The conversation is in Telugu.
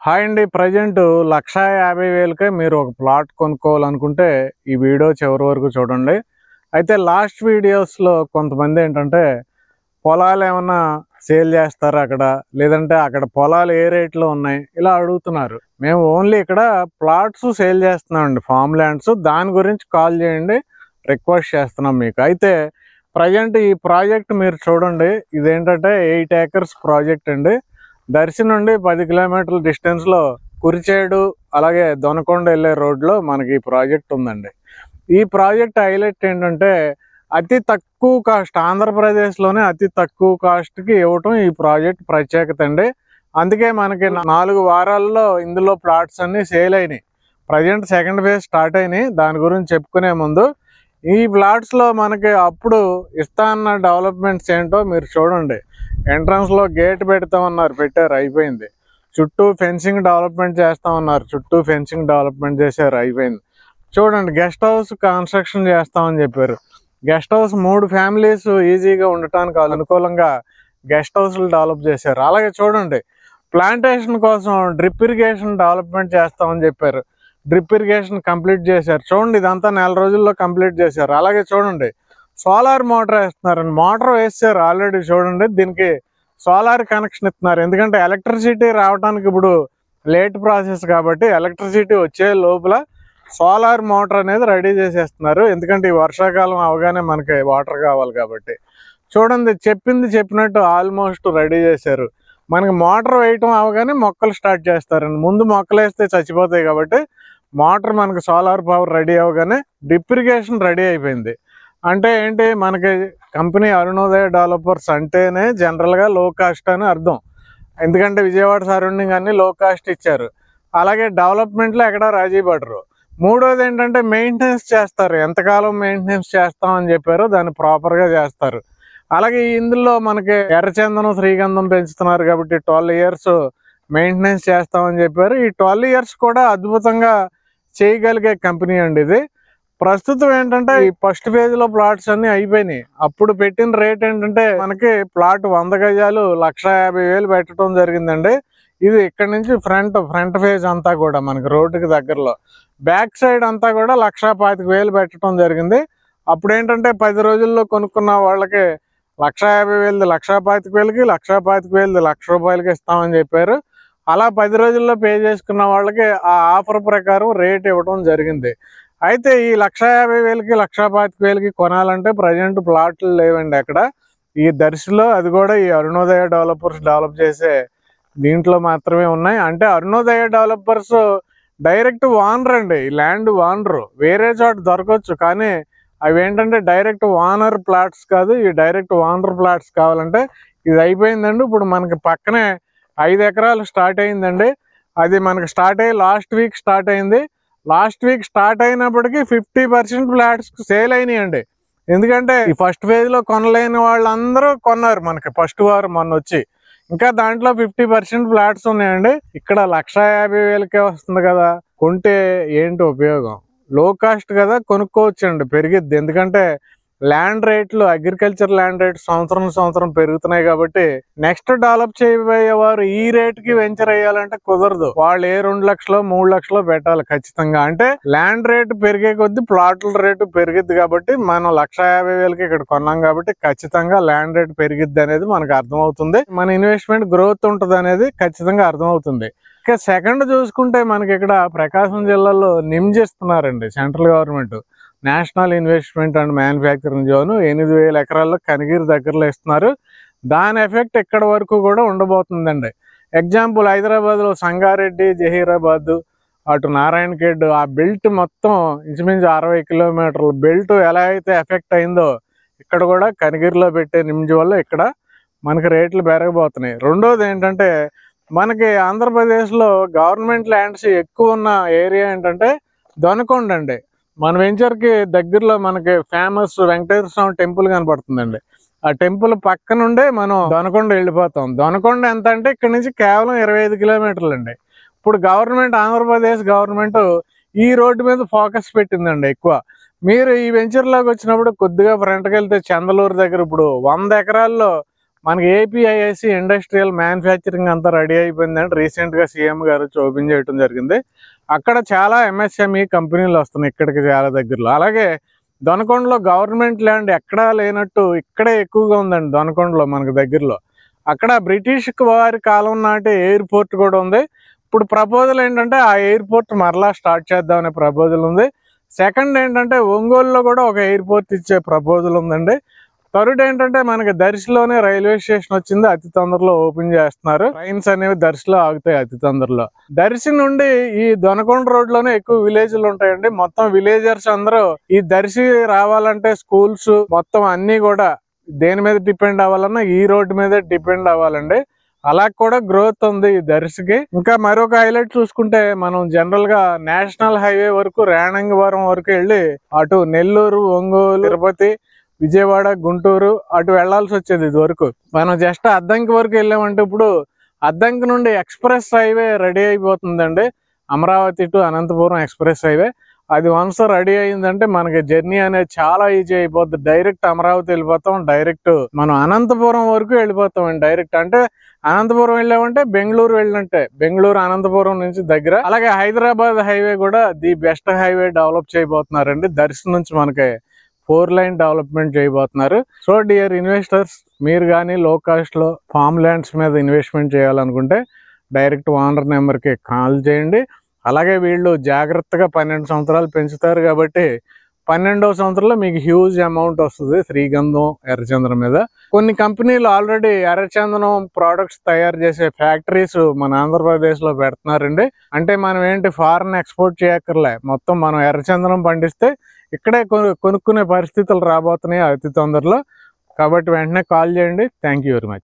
హాయ్ అండి. ప్రజెంట్ 1,50,000కే మీరు ఒక ప్లాట్ కొనుక్కోవాలనుకుంటే ఈ వీడియో చివరి వరకు చూడండి. అయితే లాస్ట్ వీడియోస్‌లో కొంతమంది ఏంటంటే పొలాలు ఏమన్నా సేల్ చేస్తారా అక్కడ? లేదంటే అక్కడ పొలాలు ఏ రేట్‌లో ఉన్నాయి? ఇలా అడుగుతున్నారు. మేము ఓన్లీ ఇక్కడ ప్లాట్స్ సేల్ చేస్తున్నామండి, ఫార్మ్ ల్యాండ్స్. దాని గురించి కాల్ చేయండి, రిక్వెస్ట్ చేస్తున్నాం మీకు. అయితే ప్రజెంట్ ఈ ప్రాజెక్ట్ మీరు చూడండి. ఇదేంటంటే 8 ఏకర్స్ ప్రాజెక్ట్ అండి. దర్శి నుండి 10 కిలోమీటర్ల డిస్టెన్స్లో కురిచేడు అలాగే దొనకొండ వెళ్ళే రోడ్లో మనకి ఈ ప్రాజెక్ట్ ఉందండి. ఈ ప్రాజెక్ట్ హైలైట్ ఏంటంటే అతి తక్కువ కాస్ట్, ఆంధ్రప్రదేశ్లోనే అతి తక్కువ కాస్ట్కి ఇవ్వటం ఈ ప్రాజెక్ట్ ప్రత్యేకత అండి. అందుకే మనకి 4 వారాల్లో ఇందులో ప్లాట్స్ అన్నీ సేల్ అయినాయి. ప్రజెంట్ సెకండ్ ఫేజ్ స్టార్ట్ అయినాయి. దాని గురించి చెప్పుకునే ముందు ఈ ప్లాట్స్లో మనకి అప్పుడు ఇస్తా అన్న డెవలప్మెంట్స్ ఏంటో మీరు చూడండి. ఎంట్రన్స్లో గేట్ పెడతామన్నారు, పెట్టారు, అయిపోయింది. చుట్టూ ఫెన్సింగ్ డెవలప్మెంట్ చేస్తామన్నారు, చుట్టూ ఫెన్సింగ్ డెవలప్మెంట్ చేశారు, అయిపోయింది. చూడండి, గెస్ట్ హౌస్ కన్స్ట్రక్షన్ చేస్తామని చెప్పారు. గెస్ట్ హౌస్ 3 ఫ్యామిలీస్ ఈజీగా ఉండటానికి అనుకూలంగా గెస్ట్ హౌస్లు డెవలప్ చేశారు. అలాగే చూడండి, ప్లాంటేషన్ కోసం డ్రిప్ ఇరిగేషన్ డెవలప్మెంట్ చేస్తామని చెప్పారు. డ్రిప్ ఇరిగేషన్ కంప్లీట్ చేశారు. చూడండి, ఇదంతా 4 రోజుల్లో కంప్లీట్ చేశారు. అలాగే చూడండి, సోలార్ మోటార్ వేస్తున్నారండి. మోటార్ వేసారు ఆల్రెడీ. చూడండి, దీనికి సోలార్ కనెక్షన్ ఇస్తున్నారు. ఎందుకంటే ఎలక్ట్రిసిటీ రావడానికి ఇప్పుడు లేట్ ప్రాసెస్ కాబట్టి ఎలక్ట్రిసిటీ వచ్చే లోపల సోలార్ మోటార్ అనేది రెడీ చేసేస్తున్నారు. ఎందుకంటే ఈ వర్షాకాలం అవగానే మనకి వాటర్ కావాలి కాబట్టి. చూడండి, చెప్పింది చెప్పినట్టు ఆల్మోస్ట్ రెడీ చేశారు. మనకి మోటార్ వేయటం అవగానే మొక్కలు స్టార్ట్ చేస్తారండి. ముందు మొక్కలు వేస్తే చచ్చిపోతాయి కాబట్టి మోటార్ మనకు సోలార్ పవర్ రెడీ అవగానే డ్రిప్ ఇరిగేషన్ రెడీ అయిపోయింది. అంటే ఏంటి, మనకి కంపెనీ అరుణోదయ డెవలపర్స్ అంటేనే జనరల్గా లో కాస్ట్ అని అర్థం. ఎందుకంటే విజయవాడ సరౌండింగ్ అన్ని లో కాస్ట్ ఇచ్చారు. అలాగే డెవలప్మెంట్లో ఎక్కడ రాజీ పడరు. మూడోది ఏంటంటే మెయింటెనెన్స్ చేస్తారు. ఎంతకాలం మెయింటెనెన్స్ చేస్తామని చెప్పారో దాన్ని ప్రాపర్గా చేస్తారు. అలాగే ఇందులో మనకి ఎర్రచందనం, శ్రీగంధం పెంచుతున్నారు కాబట్టి 12 years మెయింటెనెన్స్ చేస్తామని చెప్పారు. ఈ 12 years కూడా అద్భుతంగా చేయగలిగే కంపెనీ అండి ఇది. ప్రస్తుతం ఏంటంటే ఈ ఫస్ట్ ఫేజ్ లో ప్లాట్స్ అన్ని అయిపోయినాయి. అప్పుడు పెట్టిన రేట్ ఏంటంటే మనకి ప్లాట్ 100 గజాలు 1,50,000 పెట్టడం జరిగిందండి. ఇది ఇక్కడ నుంచి ఫ్రంట్ ఫేజ్ అంతా కూడా మనకి రోడ్డుకి దగ్గరలో, బ్యాక్ సైడ్ అంతా కూడా 1,25,000 పెట్టడం జరిగింది. అప్పుడు ఏంటంటే 10 రోజుల్లో కొనుక్కున్న వాళ్ళకి 1,50,000 1,25,000కి, 1,25,000 1,00,000 ఇస్తామని చెప్పారు. అలా 10 రోజుల్లో పే చేసుకున్న వాళ్ళకి ఆ ఆఫర్ ప్రకారం రేట్ ఇవ్వడం జరిగింది. అయితే ఈ 1,50,000కి 1,25,000కి కొనాలంటే ప్రజెంట్ ప్లాట్లు లేవండి అక్కడ. ఈ దర్శిలో, అది కూడా ఈ అరుణోదయ డెవలపర్స్ డెవలప్ చేసే దీంట్లో మాత్రమే ఉన్నాయి. అంటే అరుణోదయ డెవలపర్స్ డైరెక్ట్ ఓనర్ అండి, ఈ ల్యాండ్ ఓనరు. వేరే చోట దొరకవచ్చు, కానీ అవి ఏంటంటే డైరెక్ట్ ఓనర్ ప్లాట్స్ కాదు. ఈ డైరెక్ట్ ఓనర్ ప్లాట్స్ కావాలంటే ఇది అయిపోయిందండి. ఇప్పుడు మనకి పక్కనే 5 ఎకరాలు స్టార్ట్ అయిందండి. అది మనకి స్టార్ట్ అయ్యి లాస్ట్ వీక్ స్టార్ట్ అయింది. లాస్ట్ వీక్ స్టార్ట్ అయినప్పటికీ 50% ఫ్లాట్స్ సేల్ అయినాయండి. ఎందుకంటే ఈ ఫస్ట్ ఫేజ్ లో కొనలేని వాళ్ళందరూ కొన్నారు మనకి ఫస్ట్ వారం మొన్న వచ్చి. ఇంకా దాంట్లో 50% ఫ్లాట్స్ ఉన్నాయండి. ఇక్కడ 1,50,000కే వస్తుంది కదా, కొంటే ఏంటి ఉపయోగం? లో కాస్ట్ కదా, కొనుక్కోవచ్చండి, పెరిగిద్ది. ఎందుకంటే ల్యాండ్ రేట్లు, అగ్రికల్చర్ ల్యాండ్ రేట్ సంవత్సరం పెరుగుతున్నాయి కాబట్టి నెక్స్ట్ డెవలప్ చేయబోయేవారు ఈ రేటుకి వెంచర్ అయ్యాలంటే కుదరదు. వాళ్ళు ఏ 2 లక్షలు 3 లక్షలు పెట్టాలి ఖచ్చితంగా. అంటే ల్యాండ్ రేటు పెరిగే కొద్దీ ప్లాట్ల రేటు పెరిగిద్ది కాబట్టి మనం 1,50,000కి ఇక్కడ కొన్నాం కాబట్టి ఖచ్చితంగా ల్యాండ్ రేటు పెరిగిద్ది అనేది మనకు అర్థమవుతుంది. మన ఇన్వెస్ట్మెంట్ గ్రోత్ ఉంటుంది అనేది ఖచ్చితంగా అర్థమవుతుంది. ఇక సెకండ్ చూసుకుంటే మనకి ఇక్కడ ప్రకాశం జిల్లాలో నిమ్స్ ఇస్తున్నారండి central government. National investment and manufacturing zone 8,000 ఎకరాల్లో కనిగిరి దగ్గరలో ఇస్తున్నారు. దాని ఎఫెక్ట్ ఇక్కడ వరకు కూడా ఉండబోతుందండి. ఎగ్జాంపుల్, హైదరాబాద్లో సంగారెడ్డి, జహీరాబాద్, అటు నారాయణఖేడ్, ఆ బెల్ట్ మొత్తం ఇంచుమించు 60 కిలోమీటర్ల బెల్ట్ ఎలా అయితే ఎఫెక్ట్ అయిందో ఇక్కడ కూడా కనిగిరిలో పెట్టే నిమ్స్ వల్ల ఇక్కడ మనకి రేట్లు పెరగబోతున్నాయి. రెండోది ఏంటంటే మనకి ఆంధ్రప్రదేశ్లో గవర్నమెంట్ ల్యాండ్స్ ఎక్కువ ఉన్న ఏరియా ఏంటంటే దొనకొండ అండి. మన వెంచర్కి దగ్గరలో మనకి ఫేమస్ వెంకటేశ్వర స్వామి టెంపుల్ కనపడుతుందండి. ఆ టెంపుల్ పక్క నుండే మనం దొనకొండ వెళ్ళిపోతాం. దొనకొండ ఎంత అంటే ఇక్కడ నుంచి కేవలం 25 కిలోమీటర్లు అండి. ఇప్పుడు ఆంధ్రప్రదేశ్ గవర్నమెంట్ ఈ రోడ్డు మీద ఫోకస్ పెట్టిందండి ఎక్కువ. మీరు ఈ వెంచర్లోకి వచ్చినప్పుడు కొద్దిగా ఫ్రంట్కి వెళ్తే చందలూరు దగ్గర ఇప్పుడు 100 ఎకరాల్లో మనకి ఏపీఐఐసి ఇండస్ట్రియల్ మ్యానుఫ్యాక్చరింగ్ అంతా రెడీ అయిపోయిందంటే రీసెంట్గా సీఎం గారు ఓపెన్ చేయడం జరిగింది. అక్కడ చాలా ఎంఎస్ఎంఈ కంపెనీలు వస్తున్నాయి ఇక్కడికి చాలా దగ్గరలో. అలాగే దొనకొండలో గవర్నమెంట్ ల్యాండ్ ఎక్కడా లేనట్టు ఇక్కడే ఎక్కువగా ఉందండి దొనకొండలో మనకు దగ్గరలో. అక్కడ బ్రిటిష్ వారి కాలం నాటి ఎయిర్పోర్ట్ కూడా ఉంది. ఇప్పుడు ప్రపోజల్ ఏంటంటే ఆ ఎయిర్పోర్ట్ మరలా స్టార్ట్ చేద్దామనే ప్రపోజల్ ఉంది. సెకండ్ ఏంటంటే ఒంగోలులో కూడా ఒక ఎయిర్పోర్ట్ ఇచ్చే ప్రపోజల్ ఉందండి. థర్డ్ ఏంటంటే మనకి దర్శిలోనే రైల్వే స్టేషన్ వచ్చింది, అతి తొందరలో ఓపెన్ చేస్తున్నారు. ట్రైన్స్ అనేవి దర్శిలో ఆగుతాయి అతి తొందరలో. దర్శి నుండి ఈ దొనకొండ రోడ్ లోనే ఎక్కువ విలేజ్లు ఉంటాయండి. మొత్తం విలేజర్స్ అందరూ ఈ దర్శి రావాలంటే స్కూల్స్ మొత్తం అన్ని కూడా దేని మీద డిపెండ్ అవ్వాలన్నా ఈ రోడ్డు మీద డిపెండ్ అవ్వాలండి. అలా కూడా గ్రోత్ ఉంది ఈ దర్శికి. ఇంకా మరొక హైలైట్ చూసుకుంటే మనం జనరల్ గా నేషనల్ హైవే వరకు రేణంగవరం వరకు వెళ్ళి అటు నెల్లూరు, ఒంగోలు, తిరుపతి, విజయవాడ, గుంటూరు అటు వెళ్లాల్సి వచ్చేది ఇది వరకు. మనం జస్ట్ అద్దంకి వరకు వెళ్ళామంటే ఇప్పుడు అద్దంకి నుండి ఎక్స్ప్రెస్ హైవే రెడీ అయిపోతుందండి. Amaravati to Anantapur express highway అది వన్స్ రెడీ అయిందంటే మనకి జర్నీ అనేది చాలా ఈజీ అయిపోద్ది. డైరెక్ట్ అమరావతి వెళ్ళిపోతాం, డైరెక్ట్ మనం అనంతపురం వరకు వెళ్ళిపోతాం అండి. డైరెక్ట్ అంటే అనంతపురం వెళ్ళామంటే బెంగళూరు వెళ్ళినట్టే. బెంగళూరు అనంతపురం నుంచి దగ్గర. అలాగే హైదరాబాద్ హైవే కూడా ది బెస్ట్ హైవే డెవలప్ చేయబోతున్నారండి. దర్శి నుంచి మనకి 4 లైన్ డెవలప్మెంట్ చేయబోతున్నారు. సో డియర్ ఇన్వెస్టర్స్, మీరు కానీ లో కాస్ట్ లో ఫామ్ ల్యాండ్స్ మీద ఇన్వెస్ట్మెంట్ చేయాలనుకుంటే డైరెక్ట్ ఓనర్ నెంబర్కి కాల్ చేయండి. అలాగే వీళ్ళు జాగ్రత్తగా 12 సంవత్సరాలు పెంచుతారు కాబట్టి 12వ సంవత్సరంలో మీకు హ్యూజ్ అమౌంట్ వస్తుంది శ్రీగంధం, ఎర్రచందనం మీద. కొన్ని కంపెనీలు ఆల్రెడీ ఎర్రచందనం ప్రోడక్ట్స్ తయారు చేసే ఫ్యాక్టరీస్ మన ఆంధ్రప్రదేశ్ లో పెడుతున్నారండి. అంటే మనం ఏంటి ఫారెన్ ఎక్స్పోర్ట్ చేయక్కర్లే, మొత్తం మనం ఎర్రచందనం పండిస్తే ఇక్కడే కొనుక్కునే పరిస్థితులు రాబోతున్నాయి అతి తొందరలో. కాబట్టి వెంటనే కాల్ చేయండి. Thank you very much.